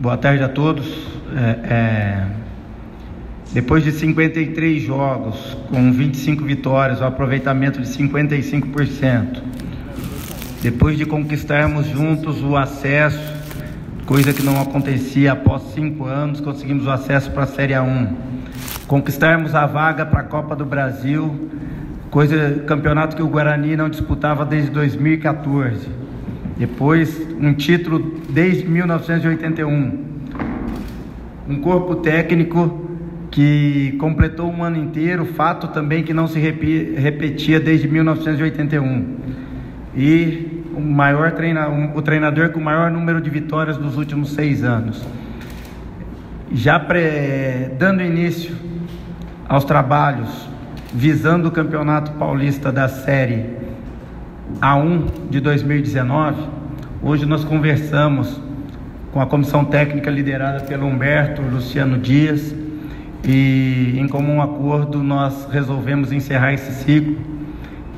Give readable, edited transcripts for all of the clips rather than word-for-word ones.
Boa tarde a todos. Depois de 53 jogos, com 25 vitórias, o aproveitamento de 55%, depois de conquistarmos juntos o acesso, coisa que não acontecia após 5 anos, conseguimos o acesso para a Série A1, conquistarmos a vaga para a Copa do Brasil, campeonato que o Guarani não disputava desde 2014. Depois, um título desde 1981. Um corpo técnico que completou um ano inteiro, fato também que não se repetia desde 1981. E o treinador com o maior número de vitórias nos últimos 6 anos. Já dando início aos trabalhos, visando o Campeonato Paulista da Série A1 de 2019, hoje nós conversamos com a comissão técnica liderada pelo Humberto, Luciano Dias, e em comum acordo nós resolvemos encerrar esse ciclo,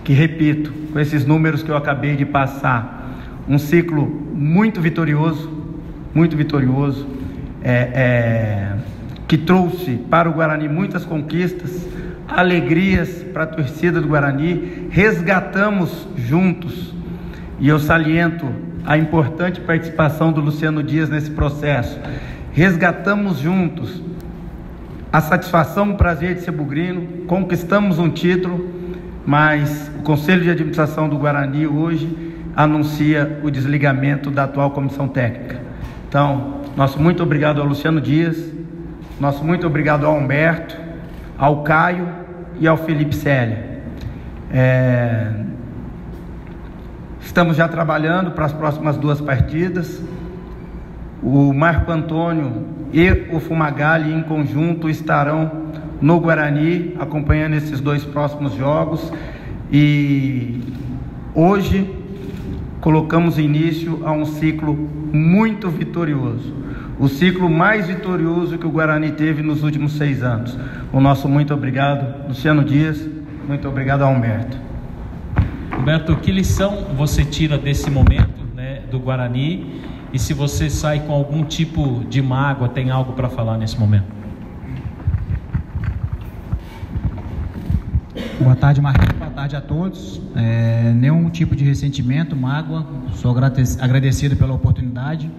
que, repito, com esses números que eu acabei de passar, um ciclo muito vitorioso, que trouxe para o Guarani muitas conquistas, alegrias para a torcida do Guarani. Resgatamos juntos, e eu saliento a importante participação do Luciano Dias nesse processo, resgatamos juntos a satisfação, o prazer de ser bugrino, conquistamos um título, mas o Conselho de Administração do Guarani hoje anuncia o desligamento da atual comissão técnica. Então, nosso muito obrigado ao Luciano Dias, nosso muito obrigado ao Humberto, ao Caio e ao Felipe Célia. Estamos já trabalhando para as próximas 2 partidas. O Marco Antônio e o Fumagalli em conjunto estarão no Guarani acompanhando esses 2 próximos jogos, e hoje colocamos início a um ciclo muito vitorioso, o ciclo mais vitorioso que o Guarani teve nos últimos 6 anos. O nosso muito obrigado, Luciano Dias, muito obrigado a Humberto. Humberto, que lição você tira desse momento, né, do Guarani, e se você sai com algum tipo de mágoa, tem algo para falar nesse momento? Boa tarde, Marquinhos, boa tarde a todos. Nenhum tipo de ressentimento, mágoa, sou agradecido pela oportunidade.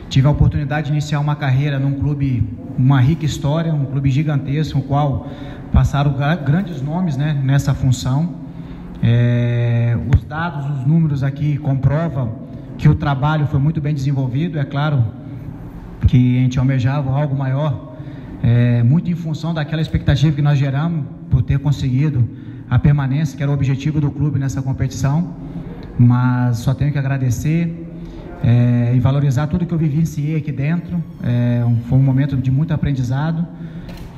Tive a oportunidade de iniciar uma carreira num clube, uma rica história, um clube gigantesco, no qual passaram grandes nomes, né, nessa função. Os dados, os números aqui comprovam que o trabalho foi muito bem desenvolvido. É claro que a gente almejava algo maior, muito em função daquela expectativa que nós geramos por ter conseguido a permanência, que era o objetivo do clube nessa competição. Mas só tenho que agradecer e valorizar tudo que eu vivenciei aqui dentro. Foi um momento de muito aprendizado.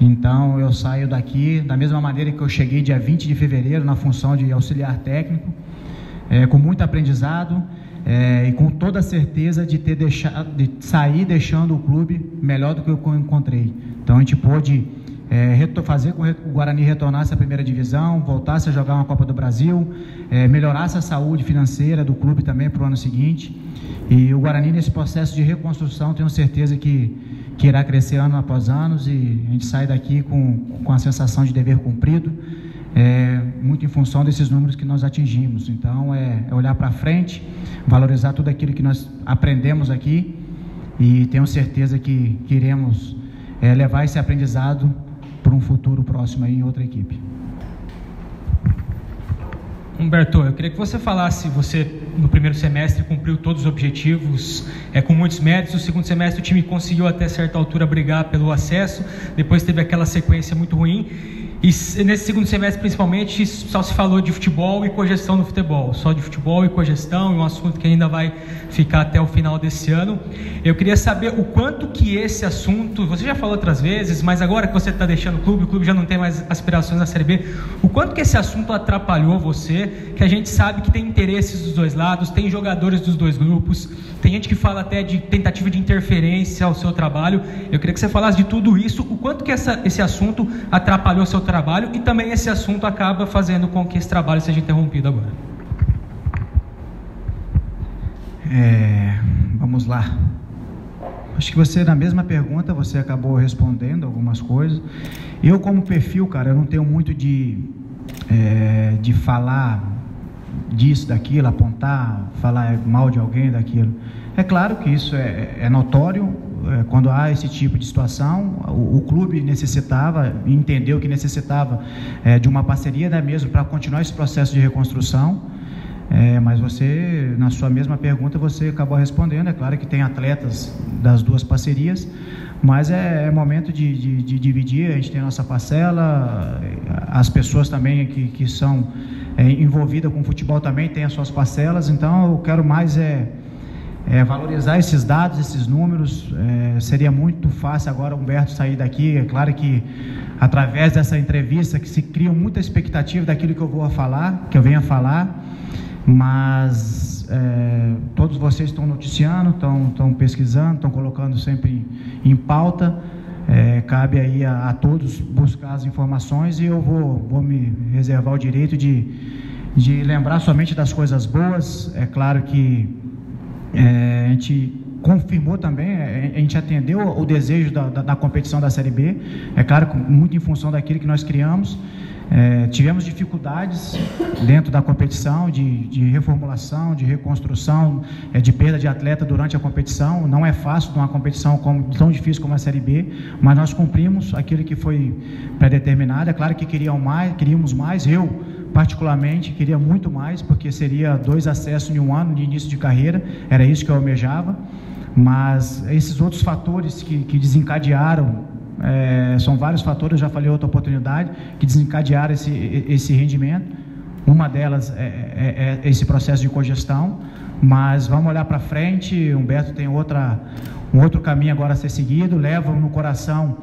Então eu saio daqui da mesma maneira que eu cheguei dia 20 de fevereiro na função de auxiliar técnico, com muito aprendizado, e com toda a certeza de sair deixando o clube melhor do que eu encontrei. Então a gente pôde fazer com que o Guarani retornasse à primeira divisão, voltasse a jogar uma Copa do Brasil, melhorasse a saúde financeira do clube também para o ano seguinte. E o Guarani, nesse processo de reconstrução, tenho certeza que irá crescer ano após ano, e a gente sai daqui com a sensação de dever cumprido, muito em função desses números que nós atingimos. Então é olhar para frente, valorizar tudo aquilo que nós aprendemos aqui, e tenho certeza que iremos levar esse aprendizado para um futuro próximo aí em outra equipe. Humberto, eu queria que você falasse, você no primeiro semestre cumpriu todos os objetivos com muitos méritos. No segundo semestre o time conseguiu até certa altura brigar pelo acesso, depois teve aquela sequência muito ruim, e nesse segundo semestre principalmente só se falou de futebol e cogestão no futebol, só de futebol e cogestão, um assunto que ainda vai ficar até o final desse ano. Eu queria saber o quanto que esse assunto, você já falou outras vezes, mas agora que você está deixando o clube já não tem mais aspirações na Série B, o quanto que esse assunto atrapalhou você, que a gente sabe que tem interesses dos dois lados, tem jogadores dos dois grupos, tem gente que fala até de tentativa de interferência ao seu trabalho. Eu queria que você falasse de tudo isso, o quanto que esse assunto atrapalhou o seu trabalho, e também esse assunto acaba fazendo com que esse trabalho seja interrompido agora. Vamos lá. Acho que você, na mesma pergunta, você acabou respondendo algumas coisas. Eu, como perfil, cara, eu não tenho muito de falar disso, daquilo, apontar, falar mal de alguém, daquilo. É claro que isso é notório, quando há esse tipo de situação. O clube necessitava, entendeu que necessitava de uma parceria, né, mesmo para continuar esse processo de reconstrução. Mas você, na sua mesma pergunta, você acabou respondendo. É claro que tem atletas das duas parcerias, mas é momento de dividir. A gente tem a nossa parcela, as pessoas também que são envolvidas com o futebol também têm as suas parcelas. Então eu quero mais valorizar esses dados, esses números. Seria muito fácil agora o Humberto sair daqui. É claro que através dessa entrevista que se cria muita expectativa daquilo que eu vou falar, que eu venho a falar, mas todos vocês estão noticiando, estão pesquisando, estão colocando sempre em pauta. Cabe aí a todos buscar as informações, e eu vou me reservar o direito de lembrar somente das coisas boas. É claro que a gente confirmou também, a gente atendeu o desejo da competição da Série B, é claro, muito em função daquilo que nós criamos. Tivemos dificuldades dentro da competição, de reformulação, de reconstrução, de perda de atleta durante a competição. Não é fácil numa competição tão difícil como a Série B, mas nós cumprimos aquilo que foi pré-determinado. É claro que queríamos mais. Eu, particularmente, queria muito mais, porque seria 2 acessos em um ano de início de carreira, era isso que eu almejava. Mas esses outros fatores que desencadearam, são vários fatores, eu já falei outra oportunidade, que desencadearam esse rendimento. Uma delas é esse processo de cogestão, mas vamos olhar para frente. Humberto tem um outro caminho agora a ser seguido. Levo no coração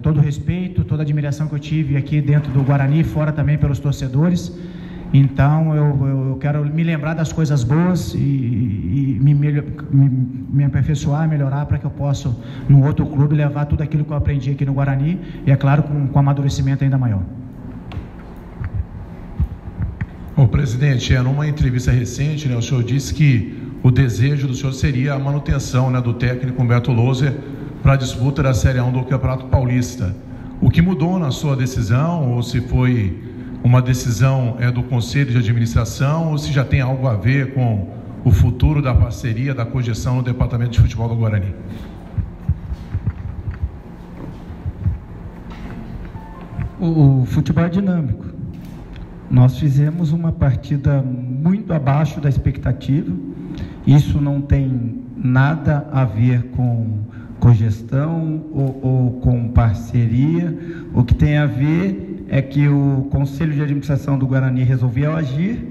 todo o respeito, toda a admiração que eu tive aqui dentro do Guarani, fora também pelos torcedores. Então eu quero me lembrar das coisas boas e me aperfeiçoar, melhorar, para que eu possa, no outro clube, levar tudo aquilo que eu aprendi aqui no Guarani, e é claro, com amadurecimento ainda maior. Bom, presidente, numa entrevista recente, o senhor disse que o desejo do senhor seria a manutenção, do técnico Humberto Louser para a disputa da Série 1 do Campeonato Paulista. O que mudou na sua decisão, ou se foi uma decisão do Conselho de Administração, ou se já tem algo a ver com o futuro da parceria, da cogestão no Departamento de Futebol do Guarani? O futebol é dinâmico. Nós fizemos uma partida muito abaixo da expectativa. Isso não tem nada a ver com cogestão ou com parceria. O que tem a ver é que o Conselho de Administração do Guarani resolveu agir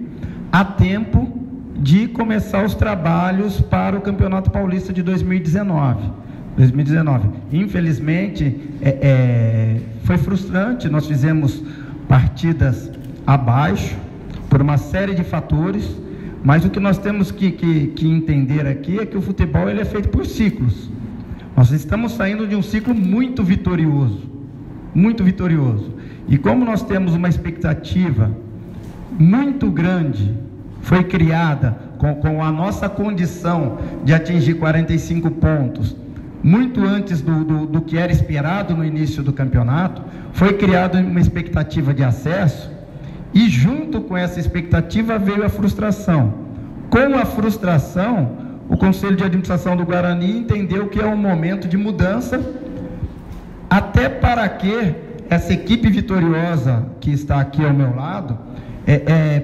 a tempo de começar os trabalhos para o Campeonato Paulista de 2019. Infelizmente, foi frustrante. Nós fizemos partidas abaixo por uma série de fatores, mas o que nós temos que entender aqui é que o futebol ele é feito por ciclos. Nós estamos saindo de um ciclo muito vitorioso, e como nós temos uma expectativa muito grande, foi criada com a nossa condição de atingir 45 pontos, muito antes do que era esperado no início do campeonato. Foi criada uma expectativa de acesso, e junto com essa expectativa veio a frustração. Com a frustração, o Conselho de Administração do Guarani entendeu que é um momento de mudança, até para que essa equipe vitoriosa que está aqui ao meu lado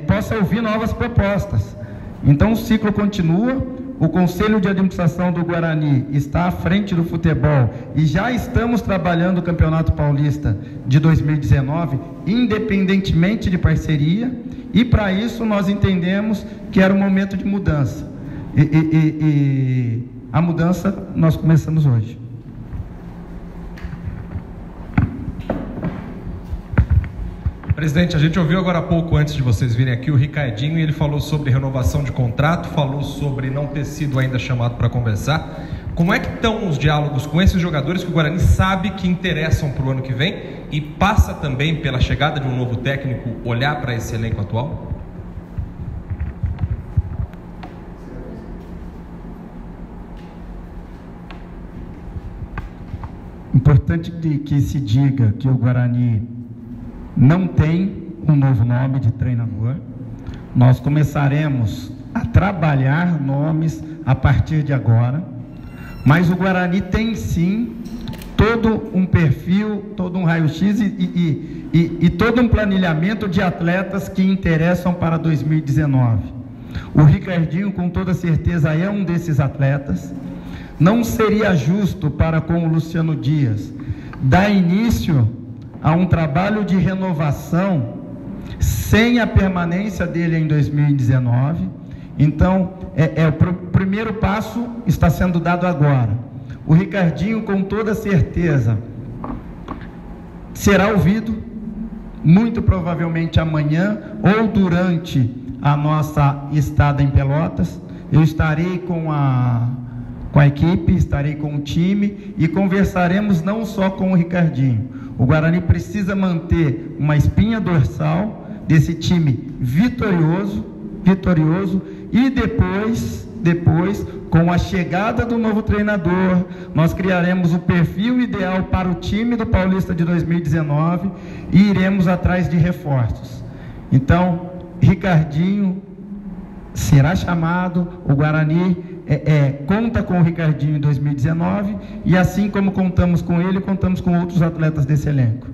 possa ouvir novas propostas. Então o ciclo continua. O Conselho de Administração do Guarani está à frente do futebol, e já estamos trabalhando o Campeonato Paulista de 2019, independentemente de parceria, e para isso nós entendemos que era um momento de mudança, e a mudança nós começamos hoje. Presidente, a gente ouviu agora há pouco, antes de vocês virem aqui, o Ricardinho, e ele falou sobre renovação de contrato, falou sobre não ter sido ainda chamado para conversar. Como é que estão os diálogos com esses jogadores que o Guarani sabe que interessam para o ano que vem, e passa também pela chegada de um novo técnico olhar para esse elenco atual? importante que se diga que o Guarani não tem um novo nome de treinador. Nós começaremos a trabalhar nomes a partir de agora, mas o Guarani tem sim todo um perfil, todo um raio-x e todo um planilhamento de atletas que interessam para 2019. O Ricardinho, com toda certeza, é um desses atletas. Não seria justo para com o Luciano Dias dar início a um trabalho de renovação sem a permanência dele em 2019. Então, o primeiro passo está sendo dado agora. O Ricardinho, com toda certeza, será ouvido, muito provavelmente amanhã ou durante a nossa estada em Pelotas. Eu estarei com a equipe, estarei com o time e conversaremos não só com o Ricardinho. O Guarani precisa manter uma espinha dorsal desse time vitorioso e depois, com a chegada do novo treinador, nós criaremos o perfil ideal para o time do Paulista de 2019 e iremos atrás de reforços. Então, Ricardinho será chamado, o Guarani conta com o Ricardinho em 2019 e assim como contamos com ele, contamos com outros atletas desse elenco.